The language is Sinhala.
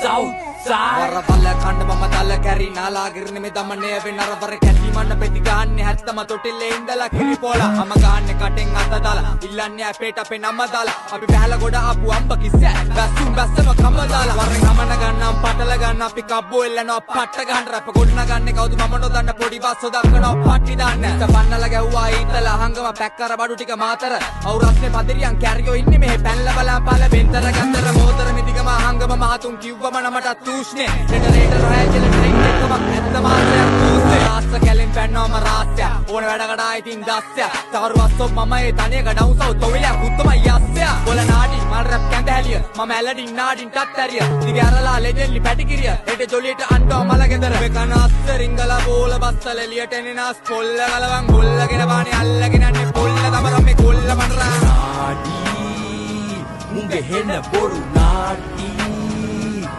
Southside වරවල කණ්ඩ මම දල කැරි නාලා ගිරණ මේ දමනේ වෙනර වර කැටි මන්න පෙති ගාන්නේ හැත්තම තොටිල්ලේ ඉඳලා කිරි පොලා මම ගාන්නේ කටෙන් අත දාලා ඉල්ලන්නේ අපේට අපේ නම දාලා අපි බැලලා ගොඩ ආපු අම්බ කිස්සෑ වැස්සුම් වැස්සම කම දාලා වරෙන් ගමන ගන්නම් පටල ගන්න අපි කබ්බෝ එල්ලනවා පට්ට ගන්න රැප ගොඩන ගන්නේ කවුද මම නොදන්න පොඩි බස්සෝ දක්කනවා පට්ටි දාන්න පන්නලා ගැව්වා ඊතලා හංගම පැක් කර බඩු ටික මාතර අවුරස්නේ පදිරියන් කැරියෝ ඉන්නේ මෙහෙ පැනලා බලන් පළ බෙන්තර ගන්තර මෝතර මිදිගම හංගම මහතුන් කිව්වම නමට තූෂ්නේ රෙඩරේටර් රැජල ට්‍රේන් එකම ඇත්ත මාසයක් තූස්නේ ආස්ස කැලෙන් පැන්නවම රාස්‍ය ඕන වැඩකට ආයිතින් දස්සය තවරුවස්සෝ මම ඒ තනියක ඩවුන්සෝ තොවිලා කුත්තම යස්සය බොල නාඩි මල් රැප් කැඳහැලිය මම ඇලඩින් නාඩින් ටත්තරිය දිවි අරලා ලෙජෙල්ලි පැටිකිරිය හෙට ජොලියට අන්ටෝ මල ගෙදර වෙකන අස්ස රිංගලා බෝල බස්සල එලියට එනනාස් පොල්ල ගලවන් ගොල්ලගෙන බානේ අල්ලගෙන යන්නේ පොල්ල තමර මේ කොල්ල මනරා නාඩි මුංගේ හෙන්න බොරු නාඩි